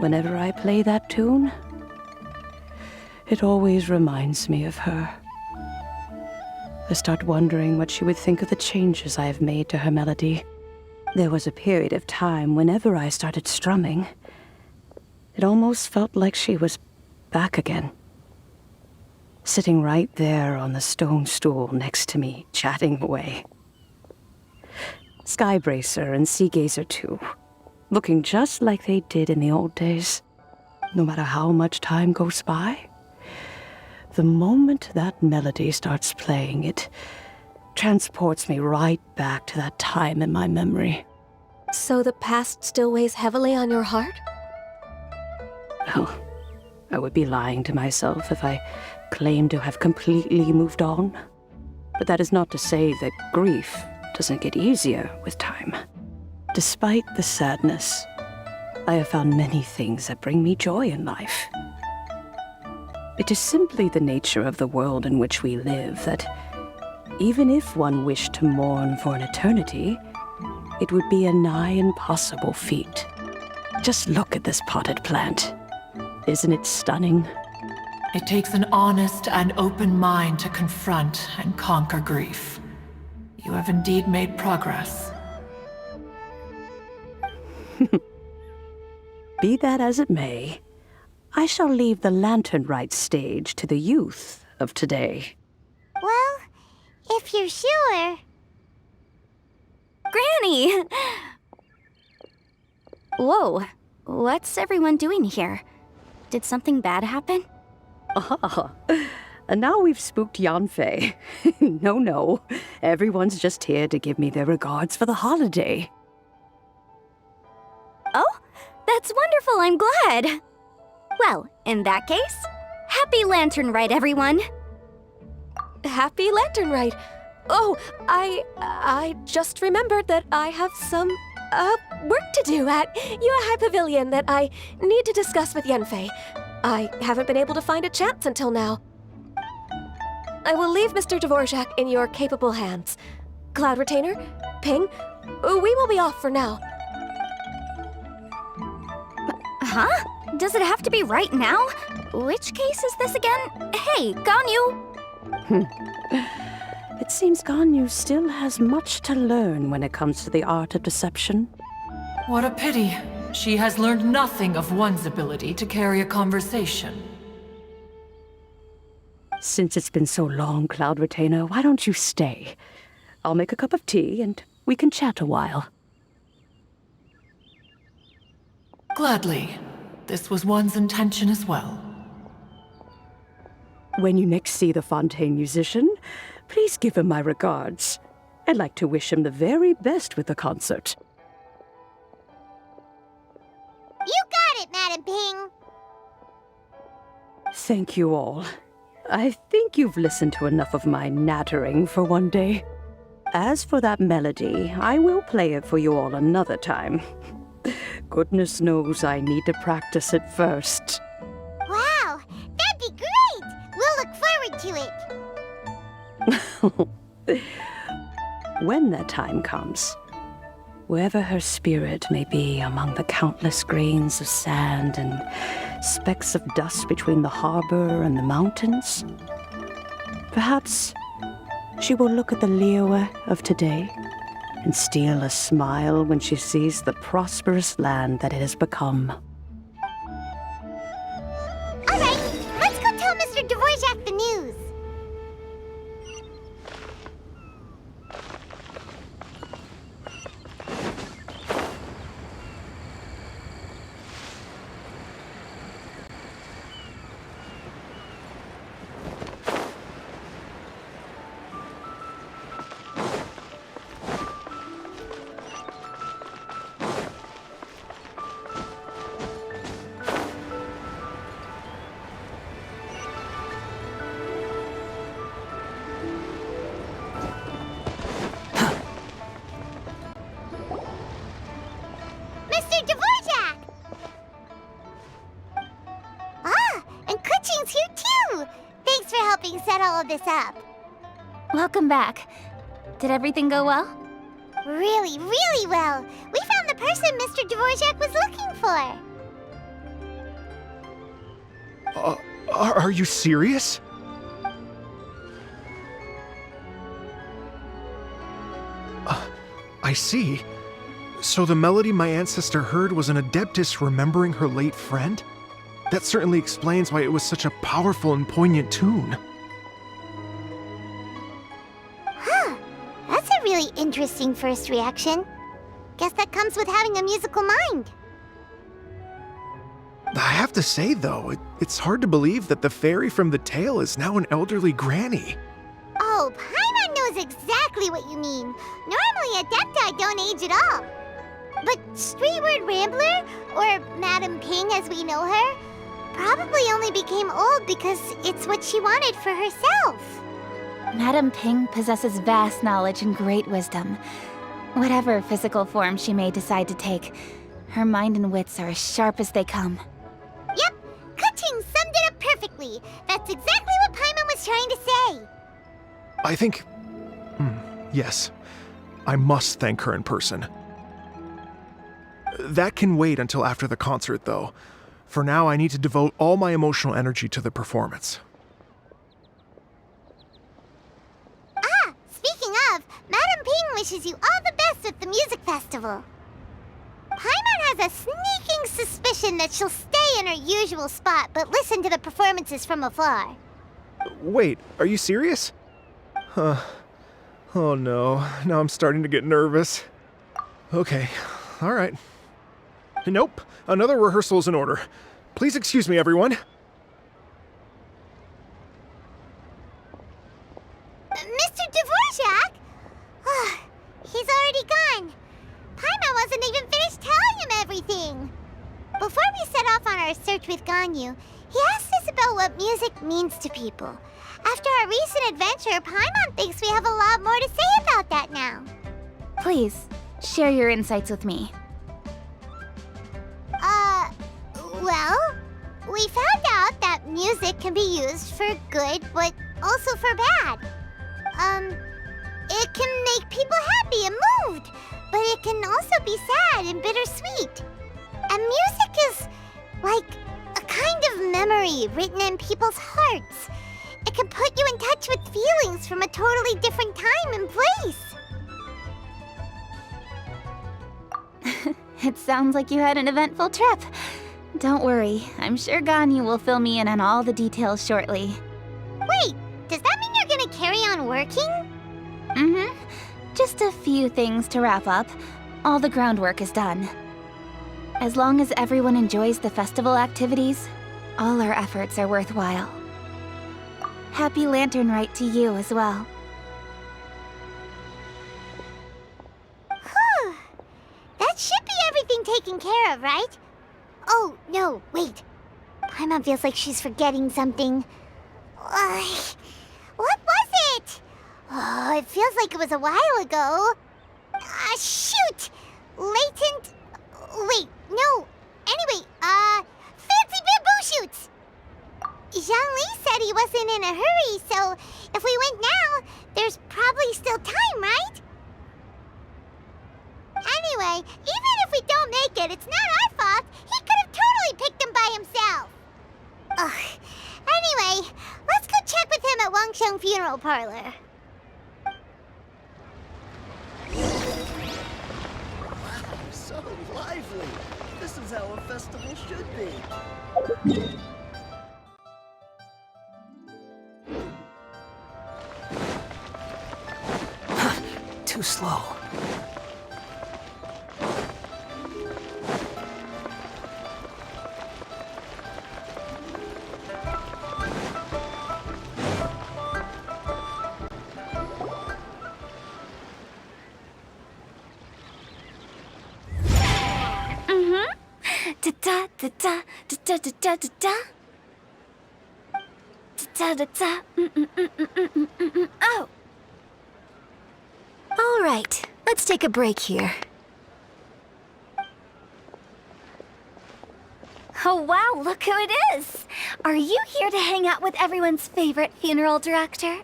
whenever I play that tune, it always reminds me of her. I start wondering what she would think of the changes I have made to her melody. There was a period of time whenever I started strumming, it almost felt like she was back again. Sitting right there on the stone stool next to me, chatting away. Skybracer and Seagazer too, looking just like they did in the old days. No matter how much time goes by, the moment that melody starts playing, it transports me right back to that time in my memory. So the past still weighs heavily on your heart? Well, I would be lying to myself if I claimed to have completely moved on. But that is not to say that grief doesn't get easier with time. Despite the sadness, I have found many things that bring me joy in life. It is simply the nature of the world in which we live that even if one wished to mourn for an eternity, it would be a nigh impossible feat. Just look at this potted plant. Isn't it stunning? It takes an honest and open mind to confront and conquer grief. You have indeed made progress. Be that as it may, I shall leave the lantern rite stage to the youth of today. Well, if you're sure. Granny! Whoa, what's everyone doing here? Did something bad happen? Ah, and now we've spooked Yanfei. No, everyone's just here to give me their regards for the holiday. Oh, that's wonderful, I'm glad! Well, in that case, happy Lantern Rite, everyone! Happy Lantern Rite. Oh, I just remembered that I have some, work to do at Yuehai Pavilion that I need to discuss with Yanfei. I haven't been able to find a chance until now. I will leave Mr. Dvorak in your capable hands. Cloud Retainer, Ping, we will be off for now. Huh? Does it have to be right now? Which case is this again? Hey, Ganyu! It seems Ganyu still has much to learn when it comes to the art of deception. What a pity. She has learned nothing of one's ability to carry a conversation. Since it's been so long, Cloud Retainer, why don't you stay? I'll make a cup of tea and we can chat a while. Gladly. This was one's intention as well. When you next see the Fontaine musician, please give him my regards. I'd like to wish him the very best with the concert. You got it, Madam Ping! Thank you all. I think you've listened to enough of my nattering for one day. As for that melody, I will play it for you all another time. Goodness knows I need to practice it first. Wow, that'd be great! We'll look forward to it. When that time comes, wherever her spirit may be among the countless grains of sand and specks of dust between the harbor and the mountains, perhaps she will look at the Liyue of today and steal a smile when she sees the prosperous land that it has become. All right, let's go tell Mr. Dvorak the news. Mr. Dvorak! Ah, and Kuching's here too! Thanks for helping set all of this up. Welcome back. Did everything go well? Really, really well. We found the person Mr. Dvorak was looking for. Are you serious? I see. So the melody my ancestor heard was an adeptus remembering her late friend? That certainly explains why it was such a powerful and poignant tune. Huh. That's a really interesting first reaction. Guess that comes with having a musical mind. I have to say, though, it's hard to believe that the fairy from the tale is now an elderly granny. Oh, Paimon knows exactly what you mean. Normally, Adepti don't age at all. But Streetward Rambler, or Madam Ping as we know her, probably only became old because it's what she wanted for herself. Madam Ping possesses vast knowledge and great wisdom. Whatever physical form she may decide to take, her mind and wits are as sharp as they come. Yep, Kuching summed it up perfectly. That's exactly what Paimon was trying to say. I think... yes. I must thank her in person. That can wait until after the concert, though. For now, I need to devote all my emotional energy to the performance. Ah, speaking of, Madam Ping wishes you all the best with the music festival. Paimon has a sneaking suspicion that she'll stay in her usual spot, but listen to the performances from afar. Wait, are you serious? Huh. Oh no, now I'm starting to get nervous. Okay, alright. Nope, another rehearsal is in order. Please excuse me, everyone. Mr. Dvorak? He's already gone. Paimon wasn't even finished telling him everything. Before we set off on our search with Ganyu, he asked us about what music means to people. After our recent adventure, Paimon thinks we have a lot more to say about that now. Please, share your insights with me. Well, we found out that music can be used for good, but also for bad. It can make people happy and moved, but it can also be sad and bittersweet. And music is like a kind of memory written in people's hearts. It can put you in touch with feelings from a totally different time and place. It sounds like you had an eventful trip. Don't worry, I'm sure Ganyu will fill me in on all the details shortly. Wait, does that mean you're gonna carry on working? Mm-hmm. Just a few things to wrap up. All the groundwork is done. As long as everyone enjoys the festival activities, all our efforts are worthwhile. Happy Lantern Rite to you as well. Whew. That should be everything taken care of, right? Oh, no, wait. Paimon feels like she's forgetting something. What was it? Oh, it feels like it was a while ago. Shoot! Latent... Wait, no. Anyway, fancy bamboo shoots! Zhang-Li said he wasn't in a hurry, so if we went now, there's probably still time, right? Anyway, even if we don't make it, it's not our fault. He could have totally picked them by himself. Ugh. Anyway, let's go check with him at Wangsheng Funeral Parlor. So lively! This is how a festival should be. Too slow. Da da da da da da da da da. Da da da. Oh. All right, let's take a break here. Oh wow, look who it is! Are you here to hang out with everyone's favorite funeral director?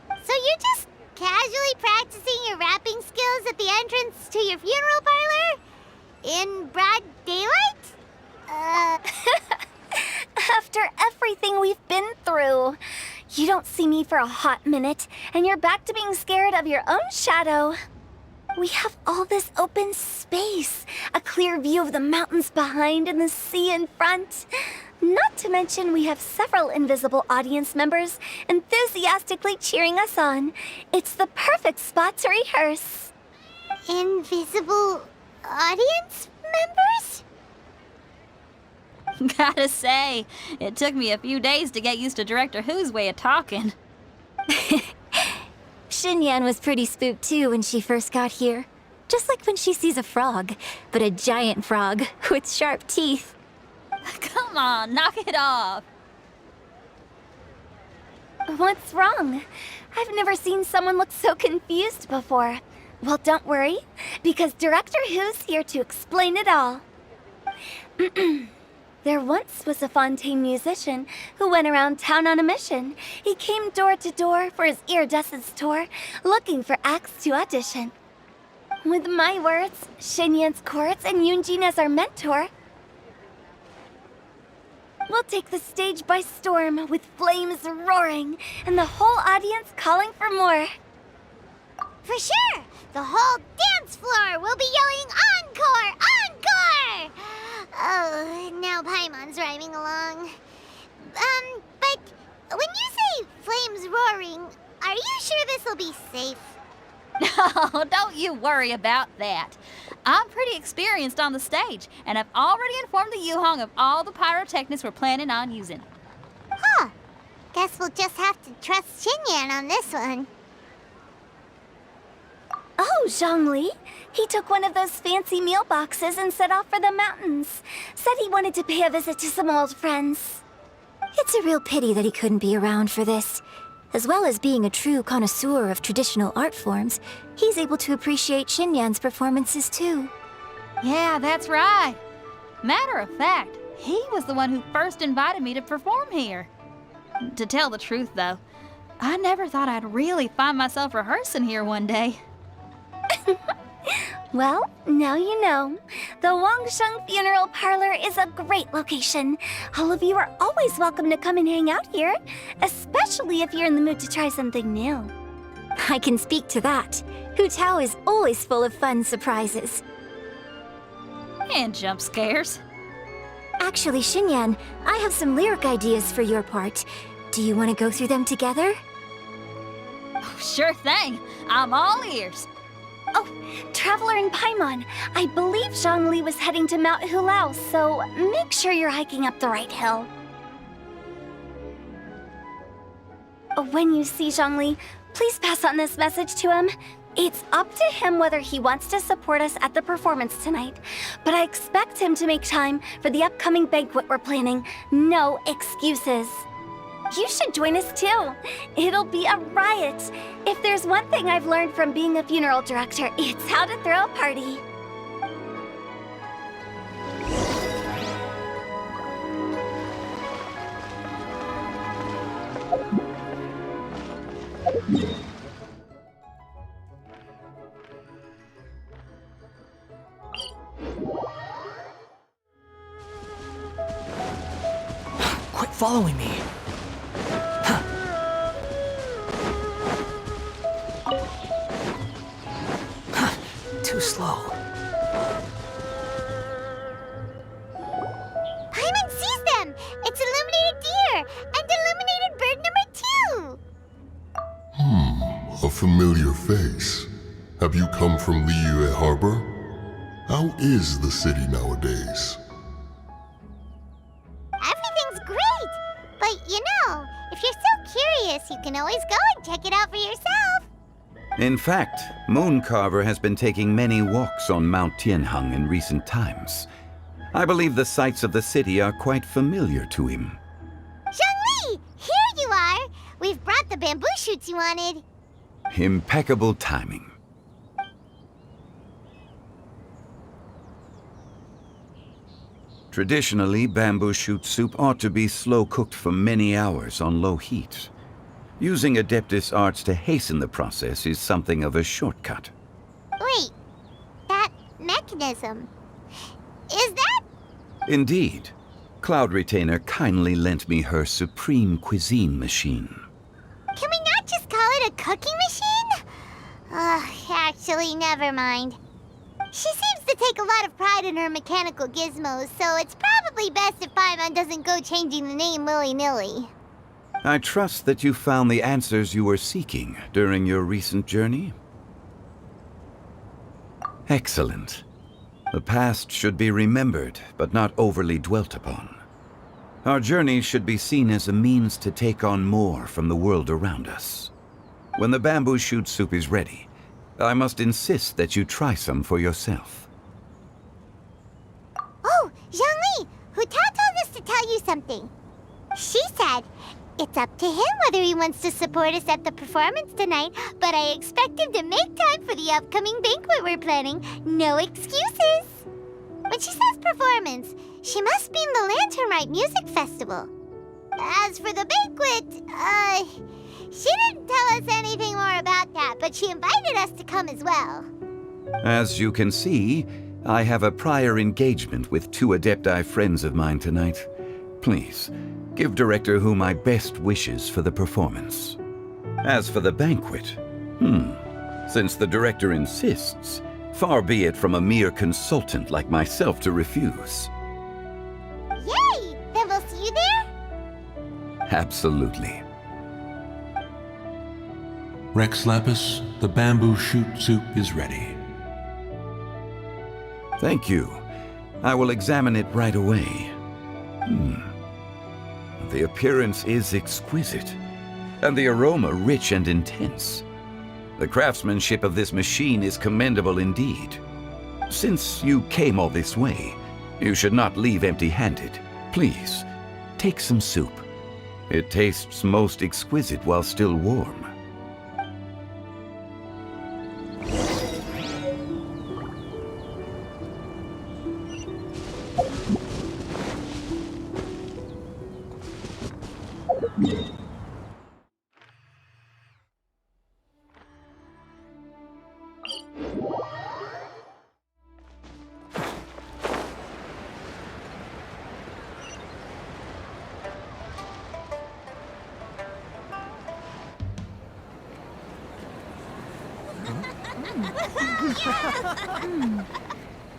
So you're just casually practicing your rapping skills at the entrance to your funeral parlor? In broad daylight? After everything we've been through, you don't see me for a hot minute, and you're back to being scared of your own shadow. We have all this open space, a clear view of the mountains behind and the sea in front. Not to mention we have several invisible audience members enthusiastically cheering us on. It's the perfect spot to rehearse. Invisible audience members? Gotta say, it took me a few days to get used to Director Who's way of talking. Xinyan was pretty spooked too when she first got here. Just like when she sees a frog, but a giant frog with sharp teeth. Come on, knock it off. What's wrong? I've never seen someone look so confused before. Well, don't worry, because Director Who's here to explain it all. There once was a Fontaine musician who went around town on a mission. He came door to door for his iridescence tour, looking for acts to audition. With my words, Xinyan's chords, and Yunjin as our mentor, we'll take the stage by storm with flames roaring and the whole audience calling for more. For sure! The whole dance floor will be yelling encore! Encore! roaring. Are you sure this'll be safe? Oh, don't you worry about that. I'm pretty experienced on the stage, and I've already informed the Yuhong of all the pyrotechnics we're planning on using. Huh. Guess we'll just have to trust Xinyan on this one. Oh, Zhongli. He took one of those fancy meal boxes and set off for the mountains. Said he wanted to pay a visit to some old friends. It's a real pity that he couldn't be around for this. As well as being a true connoisseur of traditional art forms, he's able to appreciate Xinyan's performances too. Yeah, that's right. Matter of fact, he was the one who first invited me to perform here. To tell the truth, though, I never thought I'd really find myself rehearsing here one day. Well, now you know. The Wangsheng Funeral Parlor is a great location. All of you are always welcome to come and hang out here, especially if you're in the mood to try something new. I can speak to that. Hu Tao is always full of fun surprises. And jump scares. Actually, Xinyan, I have some lyric ideas for your part. Do you want to go through them together? Oh, sure thing. I'm all ears. Oh, Traveler in Paimon, I believe Zhongli was heading to Mount Hulao, so make sure you're hiking up the right hill. When you see Zhongli, please pass on this message to him. It's up to him whether he wants to support us at the performance tonight, but I expect him to make time for the upcoming banquet we're planning. No excuses. You should join us too. It'll be a riot. If there's one thing I've learned from being a funeral director, it's how to throw a party. Quit following me. Too slow. Paimon sees them! It's illuminated deer! And illuminated bird number 2! A familiar face. Have you come from Liyue Harbor? How is the city nowadays? Everything's great! But you know, if you're so curious, you can always go and check it out for yourself. In fact, Mooncarver has been taking many walks on Mount Tianheng in recent times. I believe the sights of the city are quite familiar to him. Zhongli! Here you are! We've brought the bamboo shoots you wanted. Impeccable timing. Traditionally, bamboo shoot soup ought to be slow-cooked for many hours on low heat. Using Adeptus arts to hasten the process is something of a shortcut. Wait, that mechanism, is that? Indeed. Cloud Retainer kindly lent me her supreme cuisine machine. Can we not just call it a cooking machine? Actually, never mind. She seems to take a lot of pride in her mechanical gizmos, so it's probably best if Paimon doesn't go changing the name willy-nilly. I trust that you found the answers you were seeking during your recent journey. Excellent. The past should be remembered, but not overly dwelt upon. Our journey should be seen as a means to take on more from the world around us. When the bamboo shoot soup is ready, I must insist that you try some for yourself. Oh, Zhongli! Hu Tao told us to tell you something. She said, it's up to him whether he wants to support us at the performance tonight, but I expect him to make time for the upcoming banquet we're planning. No excuses! When she says performance, she must mean the Lantern Rite Music Festival. As for the banquet, she didn't tell us anything more about that, but she invited us to come as well. As you can see, I have a prior engagement with 2 Adepti friends of mine tonight. Please, give Director Hu my best wishes for the performance. As for the banquet, since the Director insists, far be it from a mere consultant like myself to refuse. Yay! Then we'll see you there? Absolutely. Rex Lapis, the bamboo shoot soup is ready. Thank you. I will examine it right away. The appearance is exquisite, and the aroma rich and intense. The craftsmanship of this machine is commendable indeed. Since you came all this way, you should not leave empty-handed. Please, take some soup. It tastes most exquisite while still warm.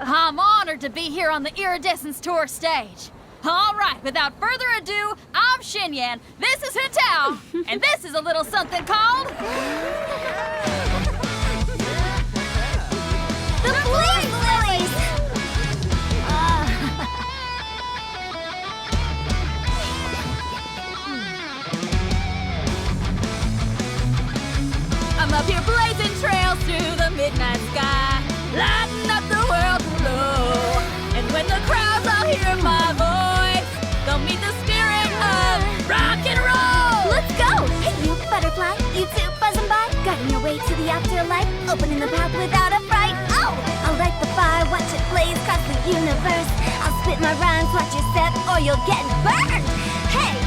I'm honored to be here on the Iridescence Tour stage. All right, without further ado, I'm Xinyan, this is Hetao, and this is a little something called... The Blink Lilies! I'm up here blazing trails through the midnight sky, lighting up the world below. And when the crowds all hear my voice, they'll meet the spirit of rock and roll. Let's go! Hey, you butterfly, you too buzzing by, guiding your way to the afterlife, opening the path without a fright. Oh, I'll light the fire, watch it blaze across the universe. I'll spit my rhymes, watch you step, or you'll get burned. Hey,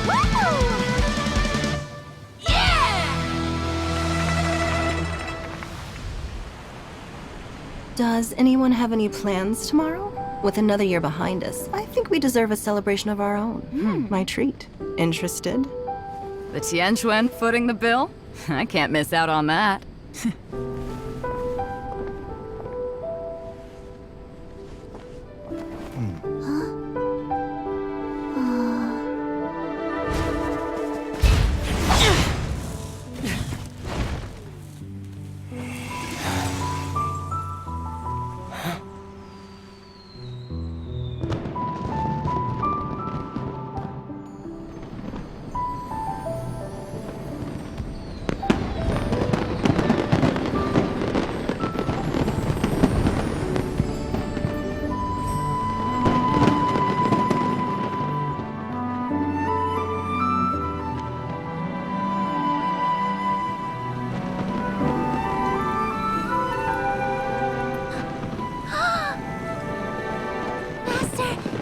woo! Does anyone have any plans tomorrow? With another year behind us, I think we deserve a celebration of our own. My treat. Interested? The Tianquan footing the bill? I can't miss out on that.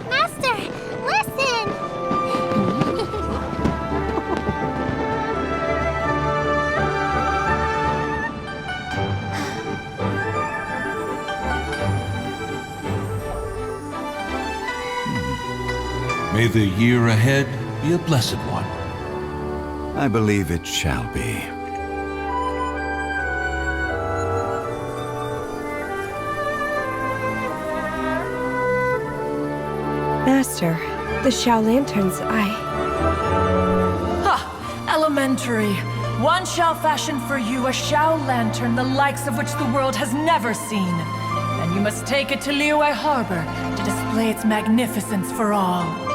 Master, listen! May the year ahead be a blessed one. I believe it shall be. Master, the Xiao Lanterns, Elementary. One shall fashion for you a Xiao Lantern the likes of which the world has never seen. And you must take it to Liyue Harbor to display its magnificence for all.